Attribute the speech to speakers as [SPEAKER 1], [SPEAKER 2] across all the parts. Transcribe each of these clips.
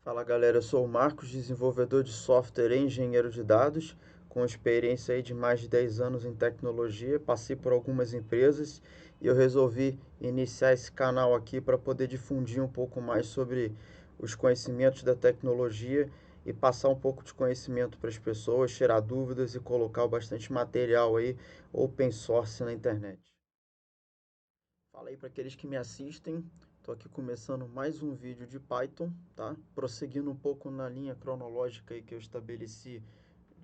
[SPEAKER 1] Fala galera, eu sou o Marcos, desenvolvedor de software e engenheiro de dados, com experiência aí de mais de 10 anos em tecnologia, passei por algumas empresas e eu resolvi iniciar esse canal aqui para poder difundir um pouco mais sobre os conhecimentos da tecnologia e passar um pouco de conhecimento para as pessoas, tirar dúvidas e colocar bastante material aí open source na internet. Fala aí para aqueles que me assistem. Estou aqui começando mais um vídeo de Python, tá? Prosseguindo um pouco na linha cronológica aí que eu estabeleci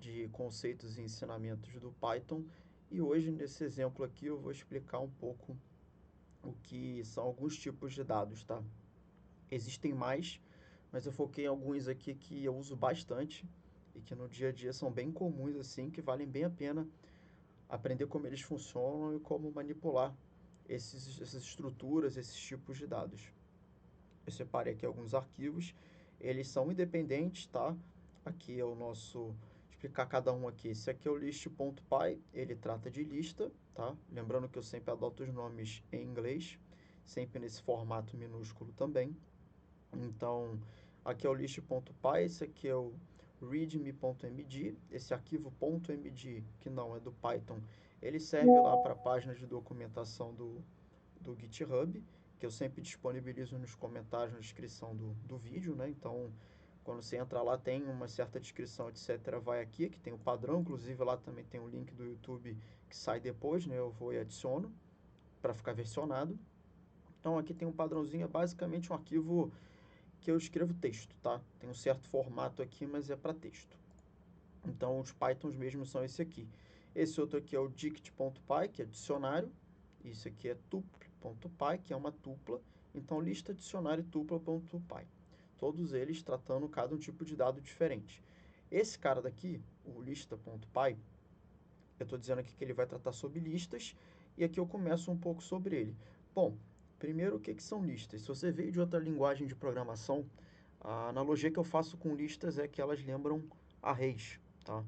[SPEAKER 1] de conceitos e ensinamentos do Python. E hoje, nesse exemplo aqui, eu vou explicar um pouco o que são alguns tipos de dados, tá? Existem mais, mas eu foquei em alguns aqui que eu uso bastante e que no dia a dia são bem comuns, assim, que valem bem a pena aprender como eles funcionam e como manipular essas estruturas, esses tipos de dados. Eu separei aqui alguns arquivos, eles são independentes, tá? Aqui é o nosso, explicar cada um aqui. Esse aqui é o list.py, ele trata de lista, tá? Lembrando que eu sempre adoto os nomes em inglês, sempre nesse formato minúsculo também. Então, aqui é o list.py, esse aqui é o readme.md, esse arquivo .md, que não é do Python, ele serve lá para a página de documentação do GitHub, que eu sempre disponibilizo nos comentários, na descrição do vídeo, né? Então, quando você entra lá, tem uma certa descrição, etc. Vai aqui, que tem o padrão, inclusive lá também tem o link do YouTube que sai depois, né? Eu vou e adiciono para ficar versionado. Então, aqui tem um padrãozinho, é basicamente um arquivo que eu escrevo texto, tá? Tem um certo formato aqui, mas é para texto. Então, os Pythons mesmo são esse aqui. Esse outro aqui é o dict.py, que é dicionário. Isso aqui é tuple.py, que é uma tupla. Então, lista, dicionário, tupla.py. Todos eles tratando cada um tipo de dado diferente. Esse cara daqui, o lista.py, eu estou dizendo aqui que ele vai tratar sobre listas, e aqui eu começo um pouco sobre ele. Bom, primeiro, o que são listas? Se você veio de outra linguagem de programação, a analogia que eu faço com listas é que elas lembram arrays, tá?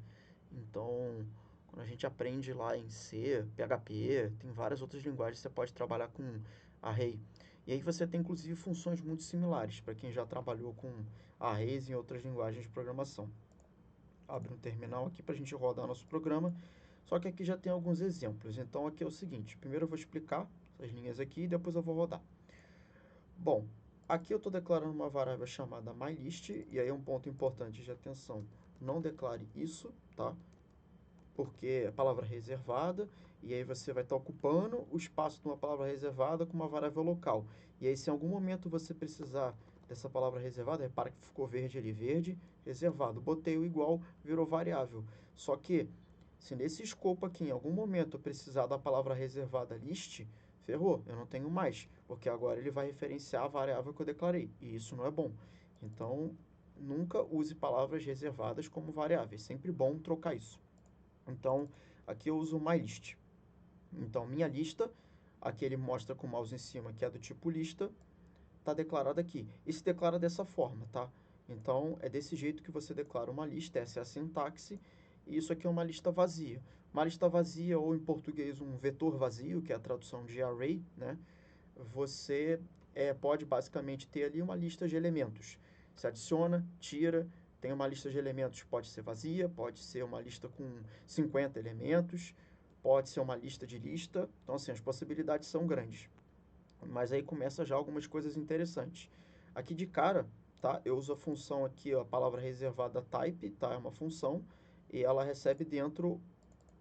[SPEAKER 1] Então, quando a gente aprende lá em C, PHP, tem várias outras linguagens que você pode trabalhar com array. E aí você tem inclusive funções muito similares para quem já trabalhou com arrays em outras linguagens de programação. Abre um terminal aqui para a gente rodar nosso programa, só que aqui já tem alguns exemplos. Então aqui é o seguinte, primeiro eu vou explicar essas linhas aqui e depois eu vou rodar. Bom, aqui eu estou declarando uma variável chamada mylist, e aí é um ponto importante de atenção. Não declare isso, tá? Porque é palavra reservada, e aí você vai estar ocupando o espaço de uma palavra reservada com uma variável local. E aí, se em algum momento você precisar dessa palavra reservada, repara que ficou verde ali, verde, reservado. Botei o igual, virou variável. Só que, se nesse escopo aqui, em algum momento, eu precisar da palavra reservada list, ferrou, eu não tenho mais, porque agora ele vai referenciar a variável que eu declarei, e isso não é bom. Então, nunca use palavras reservadas como variáveis, sempre bom trocar isso. Então, aqui eu uso mylist. Então, minha lista, aqui ele mostra com o mouse em cima, que é do tipo lista, está declarada aqui. E se declara dessa forma, tá? Então, é desse jeito que você declara uma lista, essa é a sintaxe, e isso aqui é uma lista vazia. Uma lista vazia, ou em português, um vetor vazio, que é a tradução de array, né? Você pode basicamente ter ali uma lista de elementos. Você adiciona, tira, tem uma lista de elementos, pode ser vazia, pode ser uma lista com 50 elementos, pode ser uma lista de lista. Então, assim, as possibilidades são grandes. Mas aí começa já algumas coisas interessantes. Aqui de cara, tá? Eu uso a função aqui, ó, a palavra reservada type, tá? É uma função, e ela recebe dentro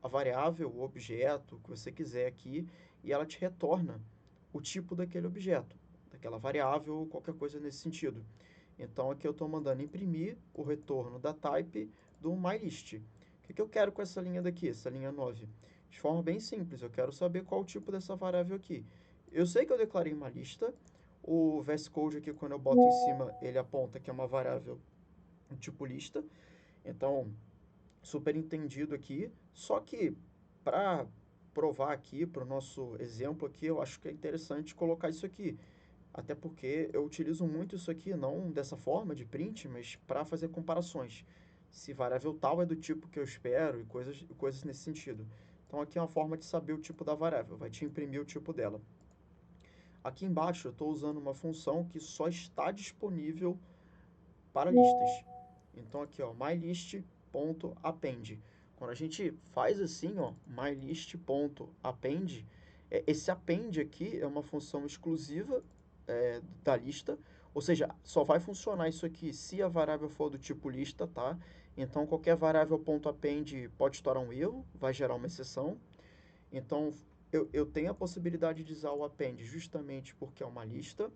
[SPEAKER 1] a variável, o objeto que você quiser aqui, e ela te retorna o tipo daquele objeto, daquela variável ou qualquer coisa nesse sentido. Então aqui eu estou mandando imprimir o retorno da type do mylist. O que eu quero com essa linha daqui, essa linha 9? De forma bem simples, eu quero saber qual o tipo dessa variável aqui. Eu sei que eu declarei uma lista, o VS Code aqui, quando eu boto em cima, ele aponta que é uma variável tipo lista. Então, super entendido aqui. Só que, para provar aqui, para o nosso exemplo aqui, eu acho que é interessante colocar isso aqui. Até porque eu utilizo muito isso aqui, não dessa forma de print, mas para fazer comparações. Se variável tal é do tipo que eu espero e coisas nesse sentido. Então aqui é uma forma de saber o tipo da variável, vai te imprimir o tipo dela. Aqui embaixo eu estou usando uma função que só está disponível para listas. Então aqui, ó, mylist.append. Quando a gente faz assim, ó, mylist.append, esse append aqui é uma função exclusiva da lista, ou seja, só vai funcionar isso aqui se a variável for do tipo lista, tá? Então qualquer variável .append pode estourar um erro, vai gerar uma exceção. Então eu tenho a possibilidade de usar o append justamente porque é uma lista,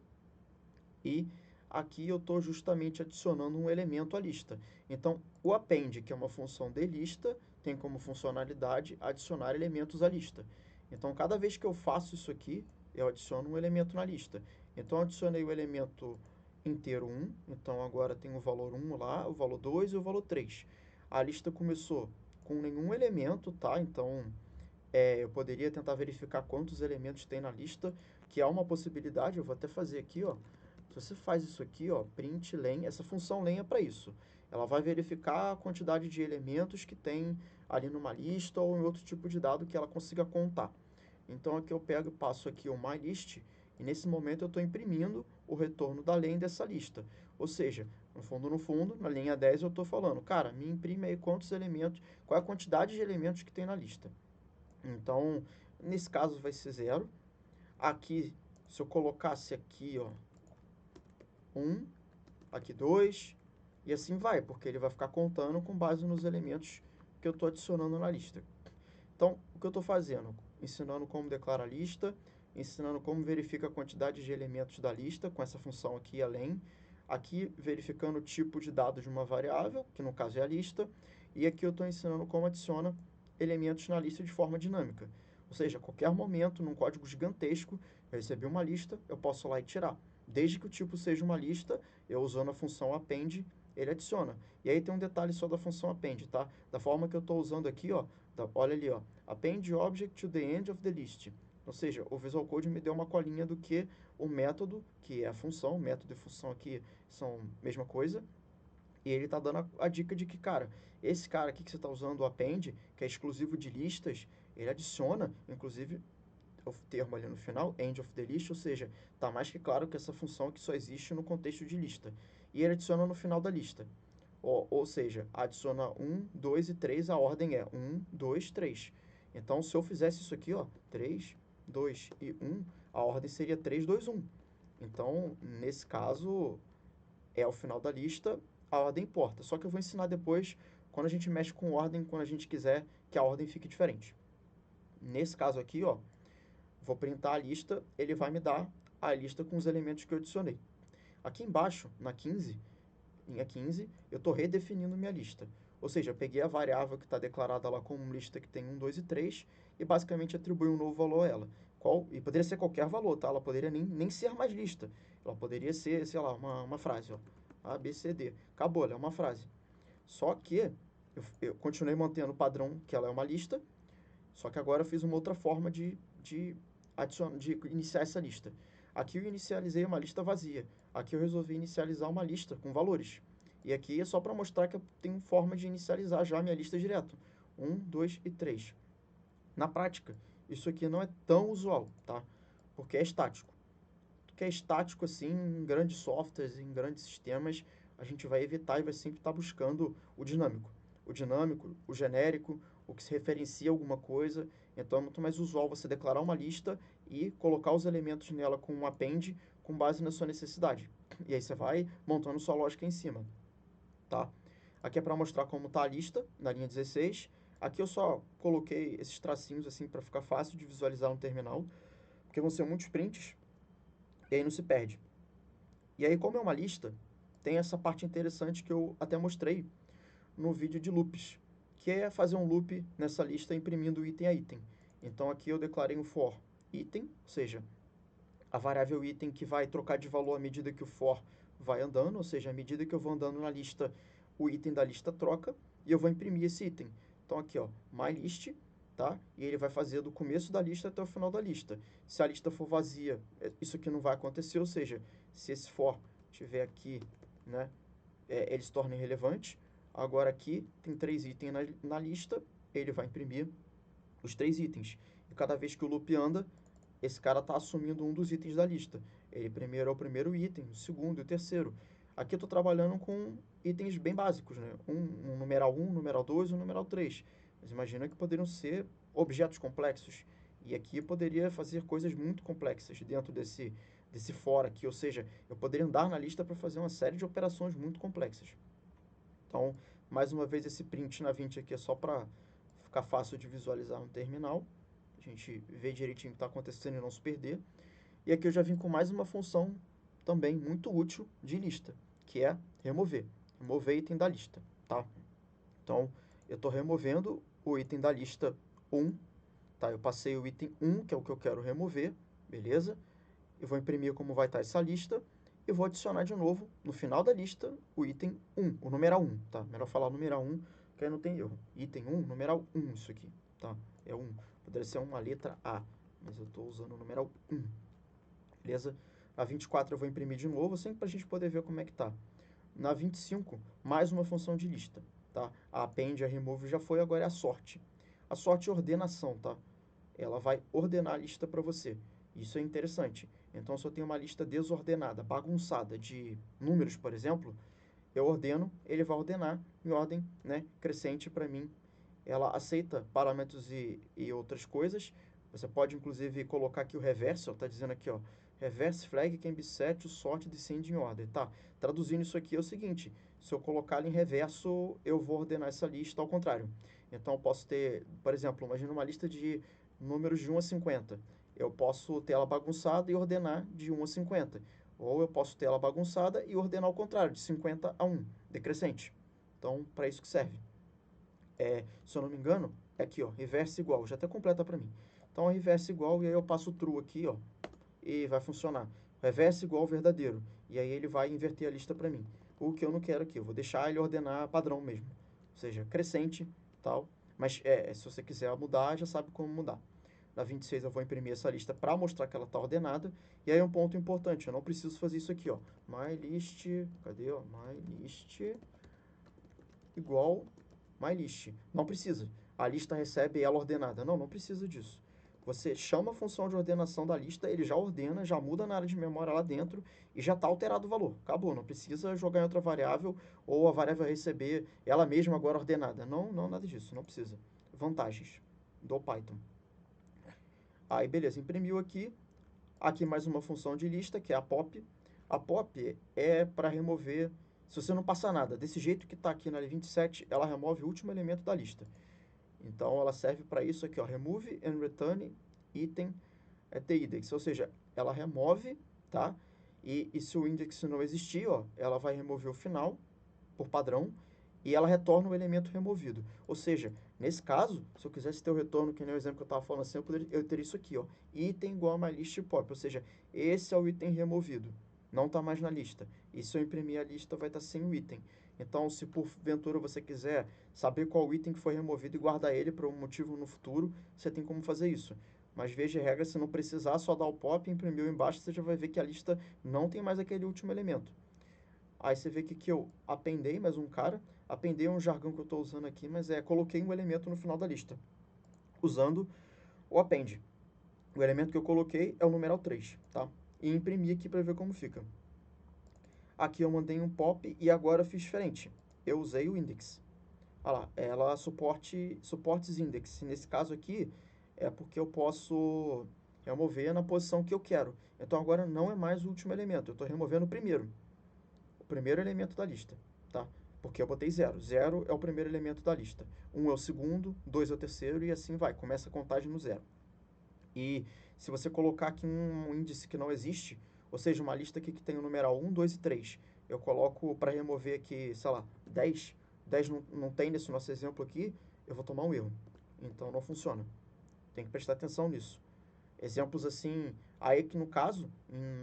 [SPEAKER 1] e aqui eu estou justamente adicionando um elemento à lista. Então, o append, que é uma função de lista, tem como funcionalidade adicionar elementos à lista. Então, cada vez que eu faço isso aqui, eu adiciono um elemento na lista. Então, eu adicionei o elemento inteiro 1, então agora tem o valor 1 lá, o valor 2 e o valor 3. A lista começou com nenhum elemento, tá? Então, eu poderia tentar verificar quantos elementos tem na lista, que é uma possibilidade, eu vou até fazer aqui, ó. Se você faz isso aqui, ó, print len, essa função len é para isso. Ela vai verificar a quantidade de elementos que tem ali numa lista ou em outro tipo de dado que ela consiga contar. Então aqui eu pego e passo aqui o mylist, e nesse momento eu estou imprimindo o retorno da len dessa lista. Ou seja, no fundo, na linha 10 eu estou falando, cara, me imprime aí quantos elementos, qual é a quantidade de elementos que tem na lista. Então, nesse caso vai ser 0. Aqui, se eu colocasse aqui, ó, 1, aqui 2, e assim vai, porque ele vai ficar contando com base nos elementos que eu estou adicionando na lista. Então, o que eu estou fazendo? Ensinando como declara a lista, ensinando como verifica a quantidade de elementos da lista, com essa função aqui, além. Aqui, verificando o tipo de dados de uma variável, que no caso é a lista. E aqui eu estou ensinando como adiciona elementos na lista de forma dinâmica. Ou seja, a qualquer momento, num código gigantesco, eu recebi uma lista, eu posso ir lá e tirar. Desde que o tipo seja uma lista, eu usando a função append, ele adiciona. E aí tem um detalhe só da função append, tá? Da forma que eu estou usando aqui, ó, olha ali, ó, append object to the end of the list. Ou seja, o Visual Code me deu uma colinha do que o método, que é a função, método e função aqui são a mesma coisa, e ele está dando a dica de que, cara, esse cara aqui que você está usando, o append, que é exclusivo de listas, ele adiciona, inclusive, o termo ali no final, end of the list, ou seja, está mais que claro que essa função aqui só existe no contexto de lista. E ele adiciona no final da lista. Ou seja, adiciona 1, 2 e 3, a ordem é 1, 2, 3. Então, se eu fizesse isso aqui, ó, 3, 2 e 1, a ordem seria 3, 2, 1. Então, nesse caso, é o final da lista, a ordem importa. Só que eu vou ensinar depois, quando a gente mexe com ordem, quando a gente quiser que a ordem fique diferente. Nesse caso aqui, ó, vou printar a lista, ele vai me dar a lista com os elementos que eu adicionei. Aqui embaixo, na 15, linha 15, eu estou redefinindo minha lista. Ou seja, eu peguei a variável que está declarada lá como lista que tem 1, 2 e 3 e basicamente atribuí um novo valor a ela. E poderia ser qualquer valor, tá? Ela poderia nem ser mais lista. Ela poderia ser, sei lá, uma frase, ó. A, B, C, D. Acabou, ela é uma frase. Só que eu continuei mantendo o padrão que ela é uma lista, só que agora eu fiz uma outra forma de iniciar essa lista. Aqui eu inicializei uma lista vazia. Aqui eu resolvi inicializar uma lista com valores. E aqui é só para mostrar que eu tenho forma de inicializar já a minha lista direto. 1, 2 e 3. Na prática, isso aqui não é tão usual, tá? Porque é estático. Que é estático assim, em grandes softwares, em grandes sistemas, a gente vai evitar e vai sempre estar buscando o dinâmico. O dinâmico, o genérico, o que se referencia a alguma coisa. Então é muito mais usual você declarar uma lista e colocar os elementos nela com um append com base na sua necessidade. E aí você vai montando sua lógica em cima, tá? Aqui é para mostrar como está a lista na linha 16. Aqui eu só coloquei esses tracinhos assim para ficar fácil de visualizar no terminal, porque vão ser muitos prints e aí não se perde. E aí, como é uma lista, tem essa parte interessante que eu até mostrei no vídeo de loops, que é fazer um loop nessa lista imprimindo item a item. Então aqui eu declarei um for item, ou seja, a variável item que vai trocar de valor à medida que o for vai andando, ou seja, à medida que eu vou andando na lista, o item da lista troca e eu vou imprimir esse item. Então aqui, ó, mylist, tá? E ele vai fazer do começo da lista até o final da lista. Se a lista for vazia, isso aqui não vai acontecer, ou seja, se esse for tiver aqui, né, ele se torna irrelevante. Agora aqui tem 3 itens na lista, ele vai imprimir os 3 itens. E cada vez que o loop anda, esse cara está assumindo um dos itens da lista. Ele primeiro é o primeiro item, o segundo e o terceiro. Aqui eu estou trabalhando com itens bem básicos, né? Um numeral 1, numeral 2 e um numeral 3. Mas imagina que poderiam ser objetos complexos. E aqui eu poderia fazer coisas muito complexas dentro desse for aqui. Ou seja, eu poderia andar na lista para fazer uma série de operações muito complexas. Então, mais uma vez, esse print na 20 aqui é só para ficar fácil de visualizar no terminal. A gente vê direitinho o que está acontecendo e não se perder. E aqui eu já vim com mais uma função também muito útil de lista, que é remover. Remover item da lista, tá? Então, eu estou removendo o item da lista 1, tá? Eu passei o item 1, que é o que eu quero remover, beleza? Eu vou imprimir como vai estar essa lista e vou adicionar de novo, no final da lista, o item 1, o numeral 1, tá? Melhor falar numeral 1, que aí não tem erro. Item 1, numeral 1, isso aqui, tá? É 1. Poderia ser uma letra A, mas eu estou usando o numeral 1, beleza? Na 24 eu vou imprimir de novo, assim, para a gente poder ver como é que tá. Na 25, mais uma função de lista, tá? A append, a remove já foi, agora é a sort. A sort é ordenação, tá? Ela vai ordenar a lista para você. Isso é interessante. Então, se eu tenho uma lista desordenada, bagunçada de números, por exemplo, eu ordeno, ele vai ordenar em ordem, né, crescente para mim. Ela aceita parâmetros e outras coisas. Você pode, inclusive, colocar aqui o reverse, está dizendo aqui, ó, reverse flag can be set to sort descending order. Tá, traduzindo isso aqui é o seguinte, se eu colocar ele em reverso, eu vou ordenar essa lista ao contrário. Então, eu posso ter, por exemplo, imagina uma lista de números de 1 a 50. Eu posso ter ela bagunçada e ordenar de 1 a 50. Ou eu posso ter ela bagunçada e ordenar ao contrário, de 50 a 1, decrescente. Então, para isso que serve. Se eu não me engano, é aqui, ó, reverse igual, já até completa para mim. Então, reverse igual, e aí eu passo o true aqui, ó, e vai funcionar. Reverse igual verdadeiro, e aí ele vai inverter a lista para mim. O que eu não quero aqui, eu vou deixar ele ordenar padrão mesmo, ou seja, crescente, tal. Mas se você quiser mudar, já sabe como mudar. Na 26 eu vou imprimir essa lista para mostrar que ela está ordenada. E aí um ponto importante, eu não preciso fazer isso aqui, ó. MyList, cadê, ó? MyList igual MyList. Não precisa. A lista recebe ela ordenada. Não, não precisa disso. Você chama a função de ordenação da lista, ele já ordena, já muda na área de memória lá dentro e já está alterado o valor. Acabou, não precisa jogar em outra variável ou a variável receber ela mesma agora ordenada. Não, não, nada disso, não precisa. Vantagens do Python. Aí, beleza, imprimiu aqui. Aqui mais uma função de lista, que é a pop. A pop é para remover, se você não passar nada, desse jeito que está aqui na 27, ela remove o último elemento da lista. Então, ela serve para isso aqui, ó, remove and return item at the index, ou seja, ela remove, tá? E se o index não existir, ó, ela vai remover o final, por padrão, e ela retorna o elemento removido. Ou seja, nesse caso, se eu quisesse ter o retorno, que nem o exemplo que eu estava falando assim, eu teria isso aqui, ó, item igual a MyList pop, ou seja, esse é o item removido, não está mais na lista. E se eu imprimir a lista, vai estar sem o item. Então, se porventura você quiser saber qual item que foi removido e guardar ele para um motivo no futuro, você tem como fazer isso. Mas veja a regra, se não precisar, só dar o pop, imprimiu embaixo, você já vai ver que a lista não tem mais aquele último elemento. Aí você vê que eu appendei mais um cara. Appendei é um jargão que eu estou usando aqui, mas coloquei um elemento no final da lista, usando o append. O elemento que eu coloquei é o numeral 3, tá? E imprimi aqui para ver como fica. Aqui eu mandei um pop e agora eu fiz diferente. Eu usei o index. Olha lá, ela suportes index. Nesse caso aqui, é porque eu posso remover na posição que eu quero. Então agora não é mais o último elemento, eu estou removendo o primeiro elemento da lista, tá? Porque eu botei 0. 0 é o primeiro elemento da lista. 1 é o segundo, 2 é o terceiro e assim vai. Começa a contagem no 0. E se você colocar aqui um índice que não existe, ou seja, uma lista aqui que tem o numeral 1, 2 e 3, eu coloco para remover aqui, sei lá, 10. 10 não tem nesse nosso exemplo aqui, eu vou tomar um erro. Então não funciona. Tem que prestar atenção nisso. Exemplos assim, aí que no caso,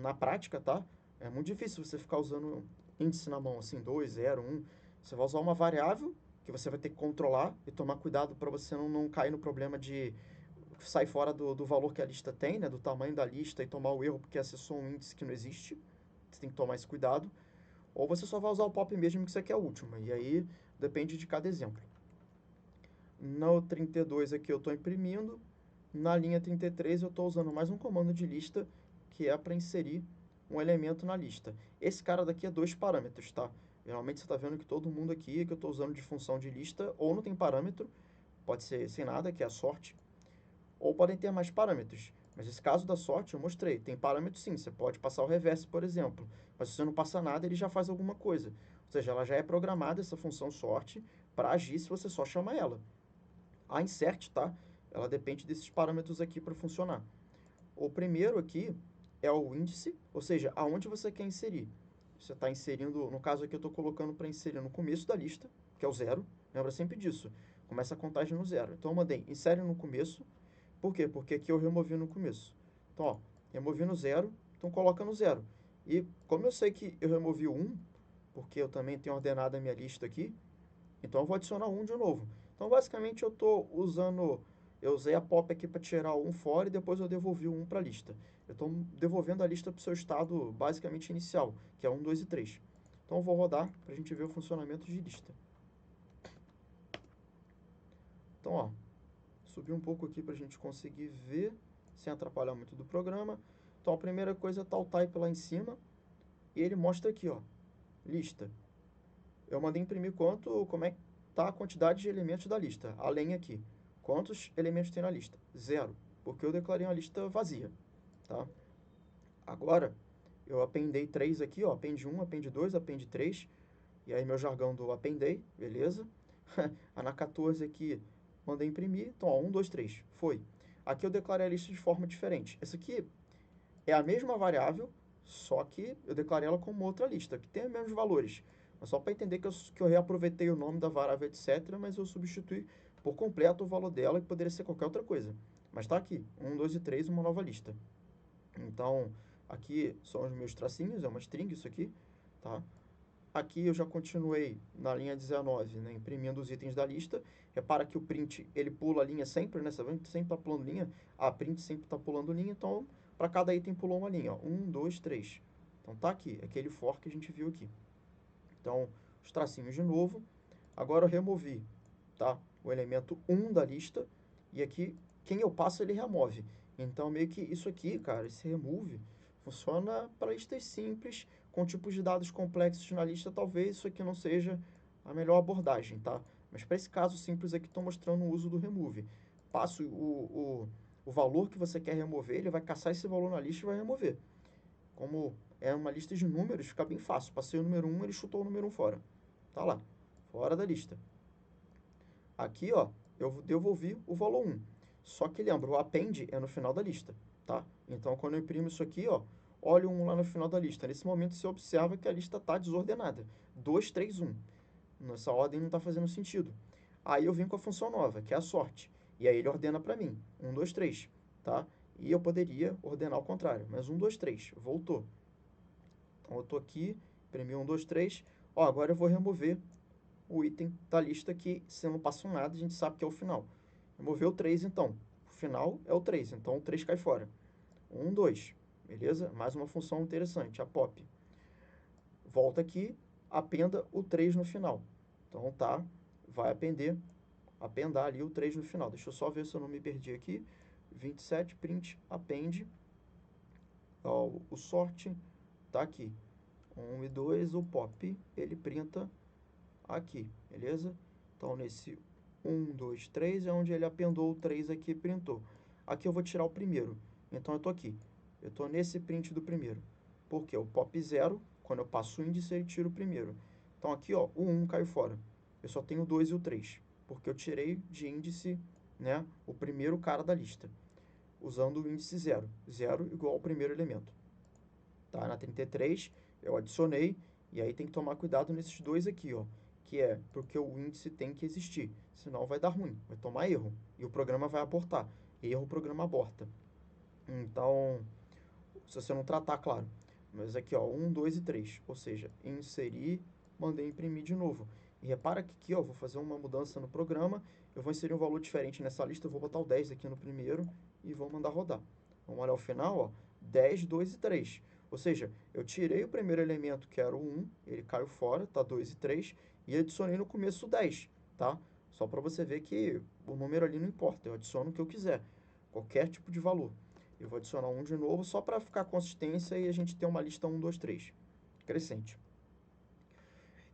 [SPEAKER 1] na prática, tá? É muito difícil você ficar usando índice na mão, assim, 2, 0, 1. Você vai usar uma variável que você vai ter que controlar e tomar cuidado para você não cair no problema de sair fora do valor que a lista tem, né? Do tamanho da lista e tomar o erro porque acessou um índice que não existe. Você tem que tomar esse cuidado. Ou você só vai usar o pop mesmo que você quer a última. E aí depende de cada exemplo. No 32 aqui eu estou imprimindo. Na linha 33 eu estou usando mais um comando de lista que é para inserir um elemento na lista. Esse cara daqui é 2 parâmetros, tá? Geralmente você está vendo que todo mundo aqui que eu estou usando de função de lista ou não tem parâmetro, pode ser sem nada, que é a sorte, ou podem ter mais parâmetros. Mas nesse caso da sorte eu mostrei, tem parâmetro sim, você pode passar o reverse, por exemplo. Mas se você não passa nada, ele já faz alguma coisa. Ou seja, ela já é programada, essa função sorte, para agir se você só chama ela. A insert, tá? Ela depende desses parâmetros aqui para funcionar. O primeiro aqui é o índice, ou seja, aonde você quer inserir. Você está inserindo, no caso aqui eu estou colocando para inserir no começo da lista, que é o 0. Lembra sempre disso. Começa a contagem no 0. Então eu mandei insere no começo. Por quê? Porque aqui eu removi no começo. Então, ó, removi no 0, então coloca no 0. E como eu sei que eu removi o 1, porque eu também tenho ordenado a minha lista aqui, então eu vou adicionar 1 de novo. Então basicamente eu usei a pop aqui para tirar o 1 fora e depois eu devolvi o 1 para a lista. Eu estou devolvendo a lista para o seu estado basicamente inicial, que é 1, 2 e 3. Então eu vou rodar para a gente ver o funcionamento de lista. Então, ó, subir um pouco aqui para a gente conseguir ver, sem atrapalhar muito do programa. Então a primeira coisa está o type lá em cima, e ele mostra aqui, ó, lista. Eu mandei imprimir como é que está a quantidade de elementos da lista, além aqui. Quantos elementos tem na lista? 0, porque eu declarei uma lista vazia, tá? Agora, eu appendei 3 aqui, ó, append 1, append 2, append 3, e aí meu jargão do appendei, beleza? A na 14 aqui, mandei imprimir, então, ó, 1, 2, 3, foi. Aqui eu declarei a lista de forma diferente. Essa aqui é a mesma variável, só que eu declarei ela como outra lista, que tem os mesmos valores. Mas só para entender que eu reaproveitei o nome da variável, etc., mas eu substituí por completo o valor dela, que poderia ser qualquer outra coisa. Mas está aqui, 1, 2 e 3, uma nova lista. Então, aqui são os meus tracinhos, é uma string isso aqui, tá? Aqui eu já continuei na linha 19, né, imprimindo os itens da lista. Repara que o print, ele pula a linha sempre, né? Você sempre está pulando linha. A print sempre está pulando linha, então para cada item pulou uma linha. Ó. 1, 2, 3. Então tá aqui, aquele for que a gente viu aqui. Então, os tracinhos de novo. Agora eu removi, tá? O elemento 1 da lista. E aqui, quem eu passo, ele remove. Então, meio que isso aqui, cara, esse remove, funciona para listas simples, com tipos de dados complexos na lista. Talvez isso aqui não seja a melhor abordagem, tá? Mas para esse caso simples aqui, estou mostrando o uso do remove. Passo o valor que você quer remover, ele vai caçar esse valor na lista e vai remover. Como é uma lista de números, fica bem fácil. Passei o número 1, ele chutou o número 1 fora. Tá lá, fora da lista. Aqui, ó, eu devolvi o valor 1. Só que lembra, o append é no final da lista, tá? Então, quando eu imprimo isso aqui, ó, olha o 1 lá no final da lista. Nesse momento, você observa que a lista está desordenada. 2, 3, 1. Nessa ordem não está fazendo sentido. Aí eu vim com a função nova, que é a sorte. E aí ele ordena para mim. 1, 2, 3, tá? E eu poderia ordenar ao contrário. Mas 1, 2, 3, voltou. Então, eu estou aqui, imprimi 1, 2, 3. Ó, agora eu vou remover o item da lista que, se não passou nada, a gente sabe que é o final. Removeu o 3, então. O final é o 3, então o 3 cai fora. 1, 2, beleza? Mais uma função interessante, a pop. Volta aqui, apenda o 3 no final. Então tá, vai apendar ali o 3 no final. Deixa eu só ver se eu não me perdi aqui. 27, print, append. Ó, o sort tá aqui. 1 e 2, o pop, ele printa aqui, beleza? Então, nesse 1, 2, 3 é onde ele apendou o 3 aqui e printou. Aqui eu vou tirar o primeiro. Então, eu estou aqui. Eu estou nesse print do primeiro. Porque o pop 0, quando eu passo o índice, ele tira o primeiro. Então, aqui, ó, o 1 caiu fora. Eu só tenho o 2 e o 3. Porque eu tirei de índice, né, o primeiro cara da lista. Usando o índice 0. 0 igual ao primeiro elemento. Tá? Na 33, eu adicionei. E aí tem que tomar cuidado nesses dois aqui, ó, que é porque o índice tem que existir, senão vai dar ruim, vai tomar erro, e o programa vai abortar. Erro, o programa aborta. Então, se você não tratar, claro. Mas aqui, ó, 1, 2 e 3, ou seja, inserir, mandei imprimir de novo. E repara que aqui, ó, vou fazer uma mudança no programa, eu vou inserir um valor diferente nessa lista, eu vou botar o 10 aqui no primeiro e vou mandar rodar. Vamos olhar o final, ó, 10, 2 e 3. Ou seja, eu tirei o primeiro elemento, que era o 1, ele caiu fora, tá 2 e 3, e adicionei no começo o 10, tá? Só para você ver que o número ali não importa, eu adiciono o que eu quiser, qualquer tipo de valor. Eu vou adicionar um de novo só para ficar consistência e a gente ter uma lista 1, 2, 3, crescente.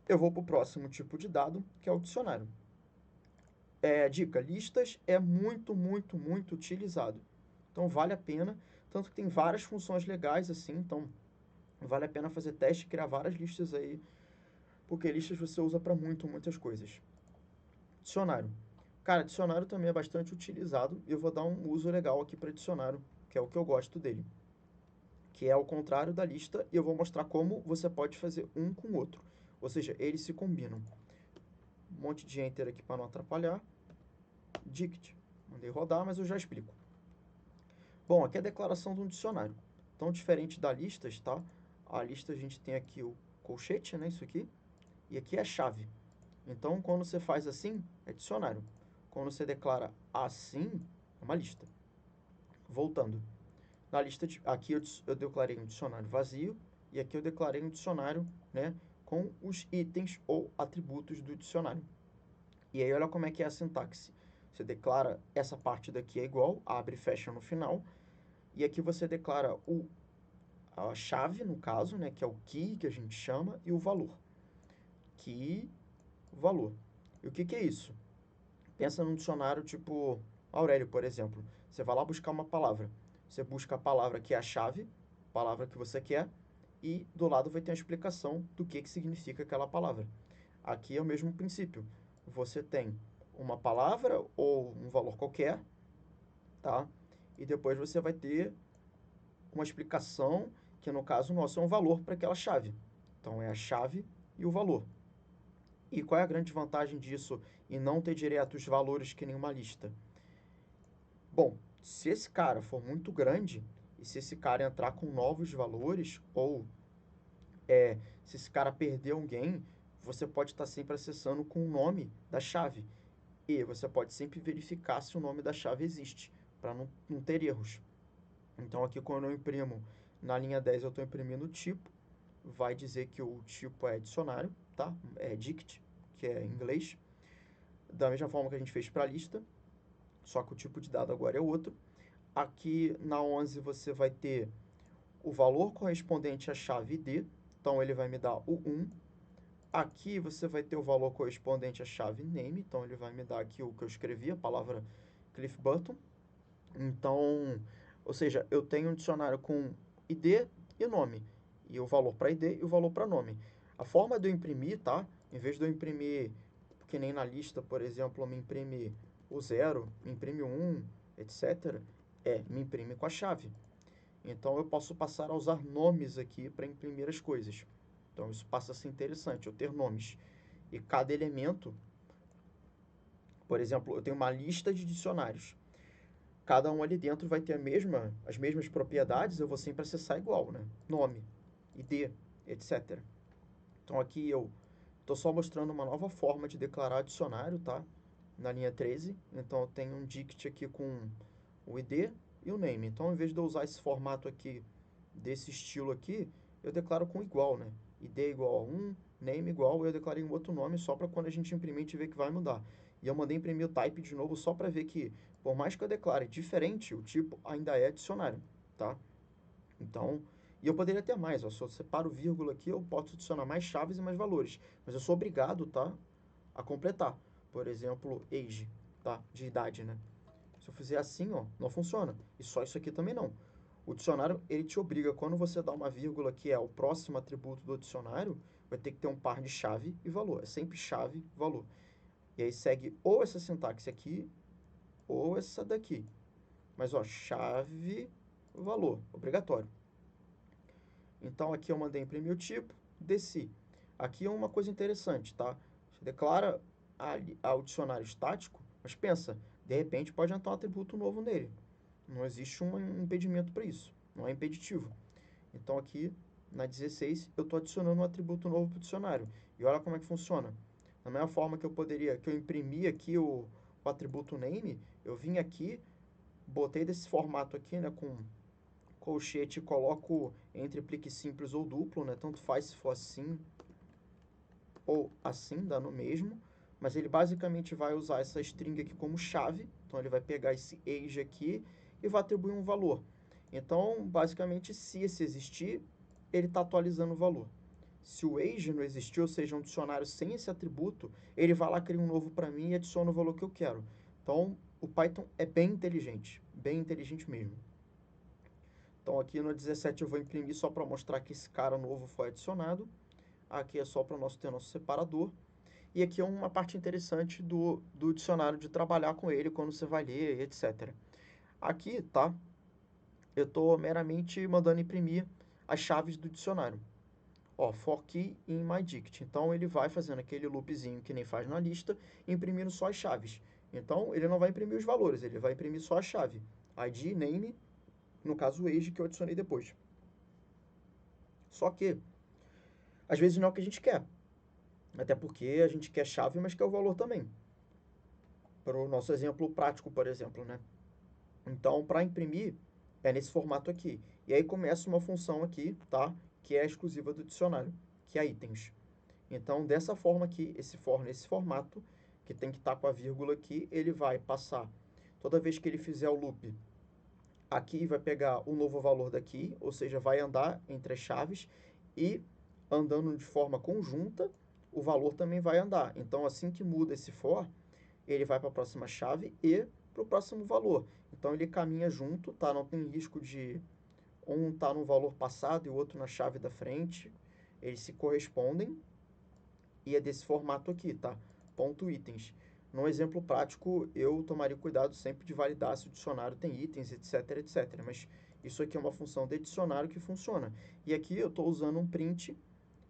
[SPEAKER 1] Eu vou para o próximo tipo de dado, que é o dicionário. Dica, listas é muito, muito, muito utilizado. Então vale a pena, tanto que tem várias funções legais assim, então vale a pena fazer teste e criar várias listas aí, porque listas você usa para muitas coisas. Dicionário. Cara, dicionário também é bastante utilizado e eu vou dar um uso legal aqui para dicionário, que é o que eu gosto dele, que é ao contrário da lista, e eu vou mostrar como você pode fazer um com o outro. Ou seja, eles se combinam. Um monte de enter aqui para não atrapalhar. Dict. Mandei rodar, mas eu já explico. Bom, aqui é a declaração de um dicionário. Então, diferente da listas, tá? A lista a gente tem aqui o colchete, né? Isso aqui. E aqui é a chave. Então, quando você faz assim, é dicionário. Quando você declara assim, é uma lista. Voltando. Na lista, aqui eu declarei um dicionário vazio. E aqui eu declarei um dicionário, né? Com os itens ou atributos do dicionário. E aí, olha como é que é a sintaxe. Você declara essa parte daqui é igual, abre e fecha no final. E aqui você declara a chave, no caso, né, que é o key, que a gente chama, e o valor. Key, valor. E o que é isso? Pensa num dicionário tipo Aurélio, por exemplo. Você vai lá buscar uma palavra. Você busca a palavra que é a chave, palavra que você quer, e do lado vai ter a explicação do que significa aquela palavra. Aqui é o mesmo princípio. Você tem uma palavra ou um valor qualquer, tá? E depois você vai ter uma explicação, que no caso nosso é um valor para aquela chave. Então é a chave e o valor. E qual é a grande vantagem disso e não ter direto os valores que nem uma lista? Bom, se esse cara for muito grande e se esse cara entrar com novos valores ou se esse cara perder alguém, você pode estar sempre acessando com o nome da chave. E você pode sempre verificar se o nome da chave existe, para não ter erros. Então aqui quando eu imprimo na linha 10 eu estou imprimindo o tipo, vai dizer que o tipo é dicionário, tá? É dict, que é em inglês. Da mesma forma que a gente fez para a lista, só que o tipo de dado agora é outro. Aqui na 11 você vai ter o valor correspondente à chave ID, então ele vai me dar o 1. Aqui você vai ter o valor correspondente à chave name, então ele vai me dar aqui o que eu escrevi, a palavra Cliff Burton. Então, ou seja, eu tenho um dicionário com ID e nome, e o valor para ID e o valor para nome. A forma de eu imprimir, tá? Em vez de eu imprimir, que nem na lista, por exemplo, me imprime o 0, me imprime o 1, etc., me imprime com a chave. Então, eu posso passar a usar nomes aqui para imprimir as coisas. Então, isso passa a ser interessante, eu ter nomes. E cada elemento, por exemplo, eu tenho uma lista de dicionários. Cada um ali dentro vai ter as mesmas propriedades, eu vou sempre acessar igual, né? Nome, ID, etc. Então aqui eu estou só mostrando uma nova forma de declarar dicionário, tá? Na linha 13. Então eu tenho um dict aqui com o ID e o name. Então ao invés de eu usar esse formato aqui, desse estilo aqui, eu declaro com igual, né? ID igual a 1, name igual, eu declarei um outro nome só para quando a gente imprimir a gente ver que vai mudar. E eu mandei imprimir o type de novo só para ver que, por mais que eu declare diferente, o tipo ainda é dicionário, tá? Então, e eu poderia ter mais, ó, se eu separo vírgula aqui, eu posso adicionar mais chaves e mais valores, mas eu sou obrigado, tá, a completar. Por exemplo, age, tá, de idade, né? Se eu fizer assim, ó, não funciona. E só isso aqui também não. O dicionário, ele te obriga, quando você dá uma vírgula que é o próximo atributo do dicionário, vai ter que ter um par de chave e valor. É sempre chave, valor. E aí segue ou essa sintaxe aqui, ou essa daqui. Mas, ó, chave, valor, obrigatório. Então, aqui eu mandei imprimir o tipo, desci. Aqui é uma coisa interessante, tá? Você declara ao dicionário estático, mas pensa, de repente pode entrar um atributo novo nele. Não existe um impedimento para isso, não é impeditivo. Então, aqui na 16, eu estou adicionando um atributo novo para o dicionário. E olha como é que funciona. Da mesma forma que eu imprimi aqui o atributo name, eu vim aqui, botei desse formato aqui, né, com colchete, coloco entre plique simples ou duplo, né, tanto faz se for assim ou assim, dá no mesmo, mas ele basicamente vai usar essa string aqui como chave, então ele vai pegar esse age aqui e vai atribuir um valor. Então, basicamente, se esse existir, ele está atualizando o valor. Se o age não existir, ou seja, um dicionário sem esse atributo, ele vai lá, cria um novo para mim e adiciona o valor que eu quero. Então, o Python é bem inteligente mesmo. Então, aqui no 17 eu vou imprimir só para mostrar que esse cara novo foi adicionado. Aqui é só para ter nosso separador. E aqui é uma parte interessante do dicionário de trabalhar com ele quando você vai ler, etc. Aqui, tá? Eu estou meramente mandando imprimir as chaves do dicionário. Ó, for key in my dict. Então ele vai fazendo aquele loopzinho que nem faz na lista, imprimindo só as chaves. Então ele não vai imprimir os valores, ele vai imprimir só a chave. ID, name, no caso o age que eu adicionei depois. Só que às vezes não é o que a gente quer. Até porque a gente quer chave, mas quer o valor também. Para o nosso exemplo prático, por exemplo, né? Então, para imprimir, é nesse formato aqui. E aí começa uma função aqui, tá? Que é exclusiva do dicionário, que é itens. Então, dessa forma aqui, esse for nesse formato, que tem que estar com a vírgula aqui, ele vai passar, toda vez que ele fizer o loop, aqui vai pegar o novo valor daqui, ou seja, vai andar entre as chaves, e andando de forma conjunta, o valor também vai andar. Então, assim que muda esse for, ele vai para a próxima chave e para o próximo valor. Então, ele caminha junto, tá? Não tem risco de um estar no valor passado e o outro na chave da frente. Eles se correspondem e é desse formato aqui, tá? Ponto itens. No exemplo prático, eu tomaria cuidado sempre de validar se o dicionário tem itens, etc, etc. Mas isso aqui é uma função de dicionário que funciona. E aqui eu estou usando um print.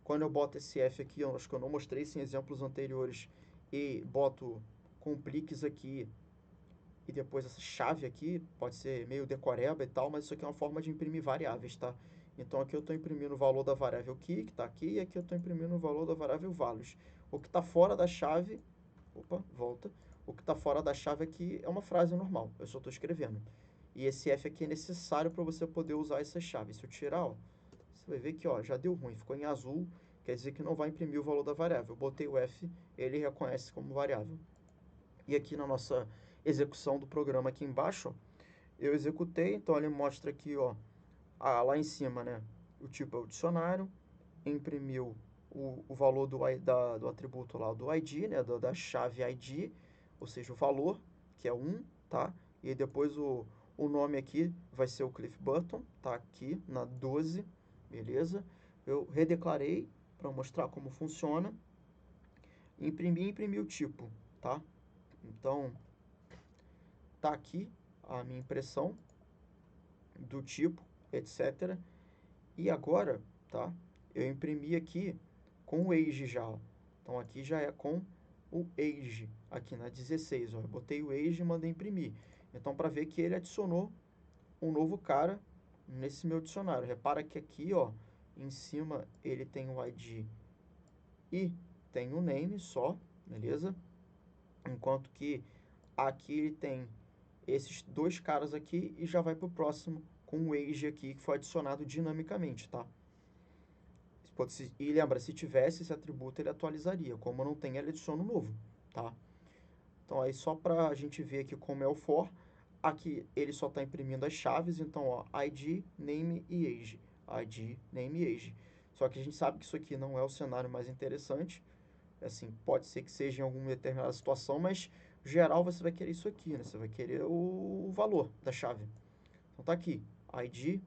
[SPEAKER 1] Quando eu boto esse F aqui, eu acho que eu não mostrei isso em exemplos anteriores, e boto com pliques aqui e depois essa chave aqui, pode ser meio decoreba e tal, mas isso aqui é uma forma de imprimir variáveis, tá? Então aqui eu estou imprimindo o valor da variável key, que está aqui, e aqui eu estou imprimindo o valor da variável values. O que está fora da chave, opa, volta. O que está fora da chave aqui é uma frase normal, eu só estou escrevendo. E esse F aqui é necessário para você poder usar essa chave. Se eu tirar, ó, você vai ver que ó, já deu ruim, ficou em azul, quer dizer que não vai imprimir o valor da variável. Eu botei o F, ele reconhece como variável. E aqui na nossa execução do programa aqui embaixo, eu executei, então ele mostra aqui, ó, lá em cima, né, o tipo é o dicionário, imprimiu o valor do atributo lá, do ID, né, da chave ID, ou seja, o valor, que é 1, tá? E depois o nome aqui vai ser o Cliff Button, tá aqui na 12, beleza? Eu redeclarei para mostrar como funciona, imprimi o tipo, tá? Então, tá aqui a minha impressão do tipo, etc. E agora, tá? Eu imprimi aqui com o age já, ó. Então aqui já é com o age, aqui na 16, ó. Eu botei o age e mandei imprimir. Então para ver que ele adicionou um novo cara nesse meu dicionário. Repara que aqui, ó, em cima ele tem o ID e tem o name só, beleza? Enquanto que aqui ele tem esses dois caras aqui e já vai para o próximo com o age aqui que foi adicionado dinamicamente, tá? E lembra, se tivesse esse atributo ele atualizaria, como não tem ele adiciona um novo, tá? Então aí só para a gente ver aqui como é o for, aqui ele só está imprimindo as chaves, então ó, ID, name e age, ID, name e age. Só que a gente sabe que isso aqui não é o cenário mais interessante, assim, pode ser que seja em alguma determinada situação, mas geral você vai querer isso aqui, né? Você vai querer o valor da chave. Então tá aqui, ID,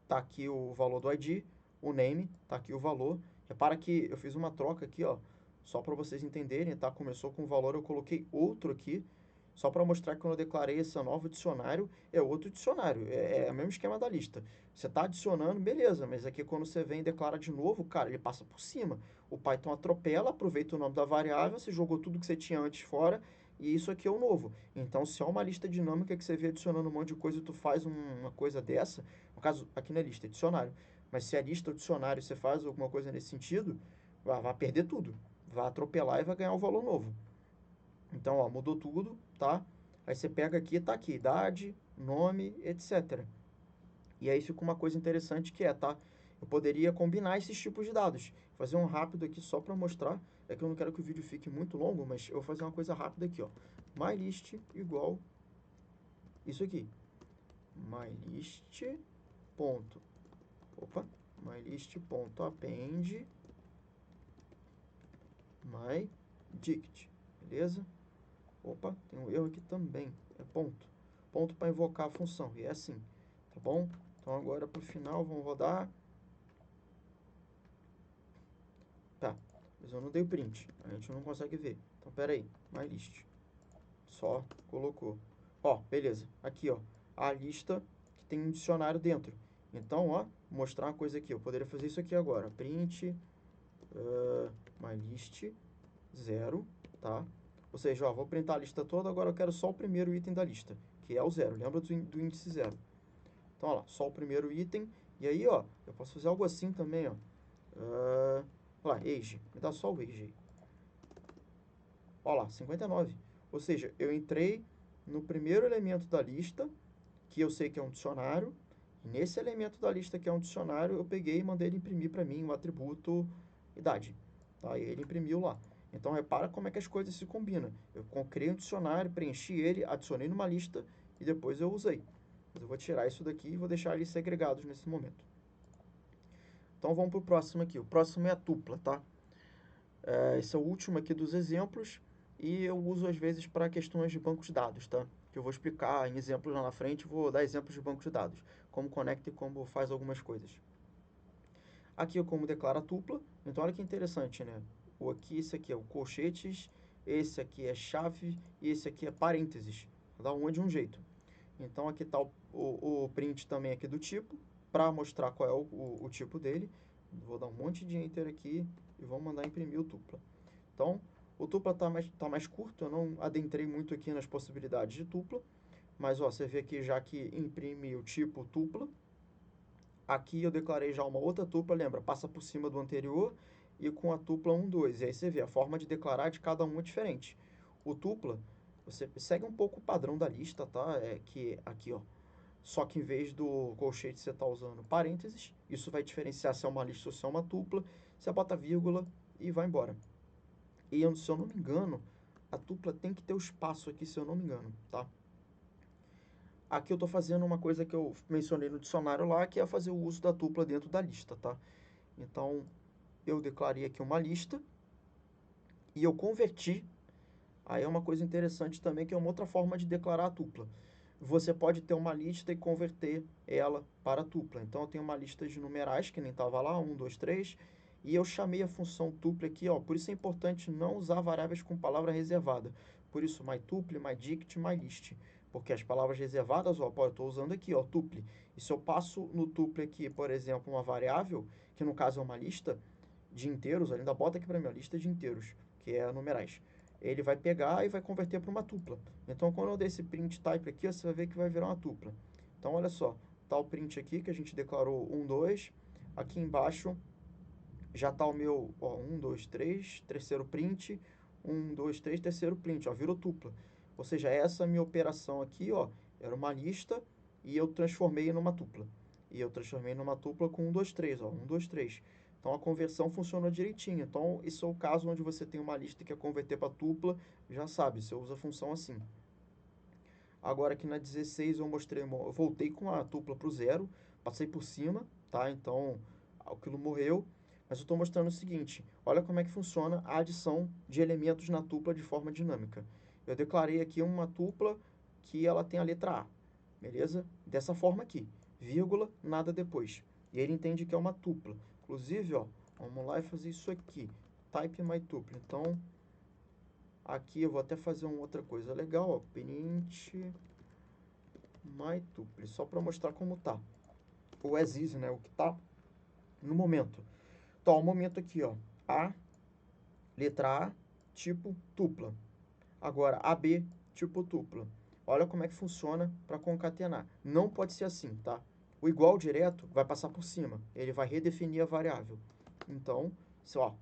[SPEAKER 1] tá aqui o valor do ID, o name, tá aqui o valor. Repara que eu fiz uma troca aqui, ó, só para vocês entenderem, tá? Começou com o valor, eu coloquei outro aqui, só para mostrar que quando eu declarei esse novo dicionário, é outro dicionário, é o mesmo esquema da lista. Você está adicionando, beleza, mas aqui quando você vem e declara de novo, cara, ele passa por cima. O Python atropela, aproveita o nome da variável, você jogou tudo que você tinha antes fora, e isso aqui é o novo. Então, se é uma lista dinâmica que você vê adicionando um monte de coisa e tu faz uma coisa dessa, no caso, aqui na lista, é dicionário, mas se é lista ou dicionário você faz alguma coisa nesse sentido, vai perder tudo. Vai atropelar e vai ganhar o valor novo. Então, ó, mudou tudo, tá? Aí você pega aqui, tá aqui, idade, nome, etc. E aí fica uma coisa interessante que é, tá? Eu poderia combinar esses tipos de dados. Fazer um rápido aqui só para mostrar. É que eu não quero que o vídeo fique muito longo, mas eu vou fazer uma coisa rápida aqui, ó. MyList igual isso aqui. mylist ponto, mylist.append myDict, beleza? Opa, tem um erro aqui também, é ponto. Ponto para invocar a função, e é assim, tá bom? Então agora para o final, vamos rodar. Tá, mas eu não dei print, a gente não consegue ver. Então, pera aí, mylist. Só colocou. Ó, beleza, aqui, ó, a lista que tem um dicionário dentro. Então, ó, mostrar uma coisa aqui, eu poderia fazer isso aqui agora. Print mylist 0, tá? Ou seja, ó, vou printar a lista toda, agora eu quero só o primeiro item da lista, que é o 0. Lembra do índice 0. Então, ó lá, só o primeiro item. E aí, ó, eu posso fazer algo assim também, ó. Olha lá, age. Me dá só o age aí. Olha lá, 59. Ou seja, eu entrei no primeiro elemento da lista, que eu sei que é um dicionário, e nesse elemento da lista que é um dicionário, eu peguei e mandei ele imprimir para mim o atributo idade. Tá? E ele imprimiu lá. Então, repara como é que as coisas se combinam. Eu criei um dicionário, preenchi ele, adicionei numa lista e depois eu usei. Mas eu vou tirar isso daqui e vou deixar eles segregados nesse momento. Então, vamos para o próximo aqui. O próximo é a tupla, tá? Esse é o último aqui dos exemplos e eu uso às vezes para questões de bancos de dados, tá? Que eu vou explicar em exemplos lá na frente, vou dar exemplos de bancos de dados, como conecta e como faz algumas coisas. Aqui eu como declara a tupla, então olha que interessante, né? Esse aqui é o colchetes, esse aqui é chave e esse aqui é parênteses, cada uma de um jeito. Então aqui está o print também aqui do tipo, para mostrar qual é o tipo dele. Vou dar um monte de enter aqui e vou mandar imprimir o tupla. Então, o tupla tá mais curto, eu não adentrei muito aqui nas possibilidades de tupla, mas ó, você vê aqui já que imprime o tipo tupla. Aqui eu declarei já uma outra tupla, lembra? Passa por cima do anterior e com a tupla 1, 2. E aí você vê, a forma de declarar de cada um é diferente. O tupla, você segue um pouco o padrão da lista, tá? É que aqui, ó, só que em vez do colchete você está usando parênteses. Isso vai diferenciar se é uma lista ou se é uma tupla. Você bota vírgula e vai embora. E se eu não me engano, a tupla tem que ter o espaço aqui, se eu não me engano, tá? Aqui eu estou fazendo uma coisa que eu mencionei no dicionário lá, que é fazer o uso da tupla dentro da lista, tá? Então, eu declarei aqui uma lista e eu converti. Aí é uma coisa interessante também, que é uma outra forma de declarar a tupla. Você pode ter uma lista e converter ela para tupla. Então, eu tenho uma lista de numerais, que nem estava lá, 1, 2, 3, e eu chamei a função tupla aqui, ó. Por isso é importante não usar variáveis com palavra reservada. Por isso, myTuple, myDict, myList. Porque as palavras reservadas, ó, eu estou usando aqui, ó, tuple. E se eu passo no tuple aqui, por exemplo, uma variável, que no caso é uma lista de inteiros, ainda bota aqui para mim, a lista de inteiros, que é numerais. Ele vai pegar e vai converter para uma tupla. Então, quando eu der esse print type aqui, você vai ver que vai virar uma tupla. Então, olha só, tá o print aqui, que a gente declarou 1, 2. Aqui embaixo já tá o meu, ó, 1, 2, 3, terceiro print, 1, 2, 3, terceiro print, ó, virou tupla. Ou seja, essa minha operação aqui, ó, era uma lista e eu transformei numa tupla. E eu transformei numa tupla com 1, 2, 3, ó, 1, 2, 3. Então a conversão funcionou direitinho. Então, esse é o caso onde você tem uma lista que quer converter para tupla, já sabe, você usa a função assim. Agora aqui na 16 eu mostrei, eu voltei com a tupla para o 0, passei por cima, tá? Então aquilo morreu. Mas eu estou mostrando o seguinte, olha como é que funciona a adição de elementos na tupla de forma dinâmica. Eu declarei aqui uma tupla que ela tem a letra A, beleza? Dessa forma aqui, vírgula, nada depois. E ele entende que é uma tupla. Inclusive, ó, vamos lá e fazer isso aqui, type my tuple. Então, aqui eu vou até fazer uma outra coisa legal, ó, print mytuple, só para mostrar como tá. O as is, né, o que tá no momento. Então, o momento aqui, ó, A, letra A, tipo tupla. Agora, AB, tipo tupla. Olha como é que funciona para concatenar. Não pode ser assim, tá? O igual direto vai passar por cima. Ele vai redefinir a variável. Então, só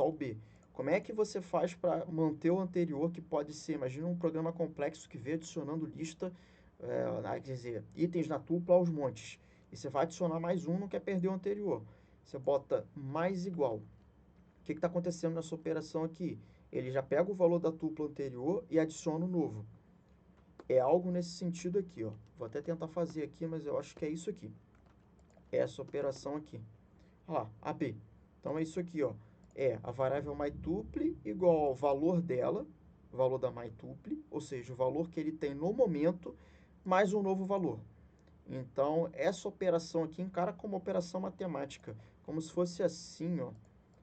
[SPEAKER 1] o B. Como é que você faz para manter o anterior, que pode ser, imagina um programa complexo que vê adicionando lista, quer dizer, itens na tupla aos montes. E você vai adicionar mais um, não quer perder o anterior. Você bota mais igual. O que está acontecendo nessa operação aqui? Ele já pega o valor da tupla anterior e adiciona o novo. é algo nesse sentido aqui, ó. Vou até tentar fazer aqui, mas eu acho que é isso aqui. Essa operação aqui. Olha lá, AB. Então, é isso aqui, ó. É a variável myTuple igual ao valor dela, o valor da myTuple, ou seja, o valor que ele tem no momento, mais um novo valor. Então, essa operação aqui encara como operação matemática, como se fosse assim, ó,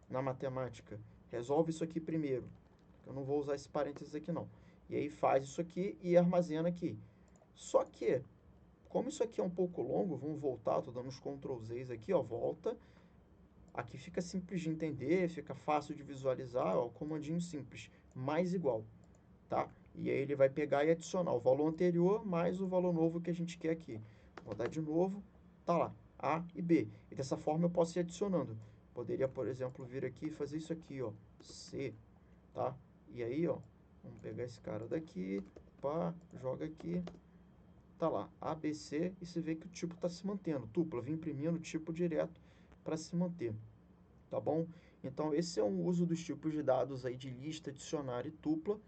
[SPEAKER 1] na matemática. Resolve isso aqui primeiro. Eu não vou usar esse parênteses aqui, não. E aí faz isso aqui e armazena aqui. Só que, como isso aqui é um pouco longo, vamos voltar, estou dando uns Ctrl Zs aqui, ó, volta. Aqui fica simples de entender, fica fácil de visualizar, ó, comandinho simples, mais igual, tá? E aí ele vai pegar e adicionar o valor anterior mais o valor novo que a gente quer aqui. Vou dar de novo, tá lá, A e B. E dessa forma eu posso ir adicionando. Poderia, por exemplo, vir aqui e fazer isso aqui, ó, C, tá? E aí, ó, vamos pegar esse cara daqui, pá, joga aqui, tá lá, ABC, e você vê que o tipo está se mantendo. Tupla, vim imprimindo o tipo direto para se manter, tá bom? Então, esse é um uso dos tipos de dados aí de lista, dicionário e tupla.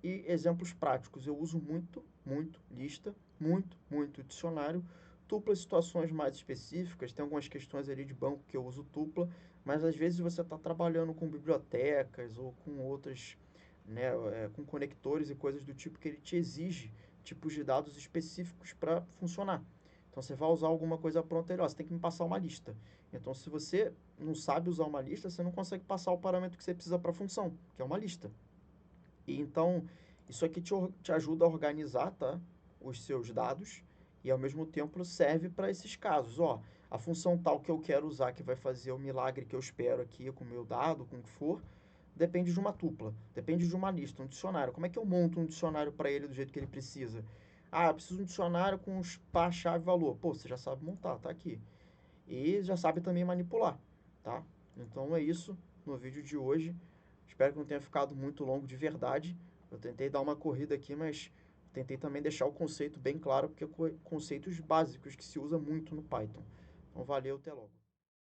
[SPEAKER 1] E exemplos práticos, eu uso muito lista, muito dicionário. Tupla, situações mais específicas, tem algumas questões ali de banco que eu uso tupla, mas às vezes você está trabalhando com bibliotecas ou com outras, né, com conectores e coisas do tipo que ele te exige tipos de dados específicos para funcionar. Então você vai usar alguma coisa pronta, ele, ó, você tem que me passar uma lista. Então se você não sabe usar uma lista, você não consegue passar o parâmetro que você precisa para a função, que é uma lista. E então, isso aqui te ajuda a organizar, tá, os seus dados e, ao mesmo tempo, serve para esses casos. Ó, a função tal que eu quero usar, que vai fazer o milagre que eu espero aqui com o meu dado, com o que for, depende de uma tupla, depende de uma lista, um dicionário. Como é que eu monto um dicionário para ele do jeito que ele precisa? Ah, eu preciso de um dicionário com os par, chave, valor. Pô, você já sabe montar, tá aqui. E já sabe também manipular, tá? Então é isso no vídeo de hoje. Espero que não tenha ficado muito longo de verdade. Eu tentei dar uma corrida aqui, mas tentei também deixar o conceito bem claro, porque conceitos básicos que se usa muito no Python. Então valeu, até logo.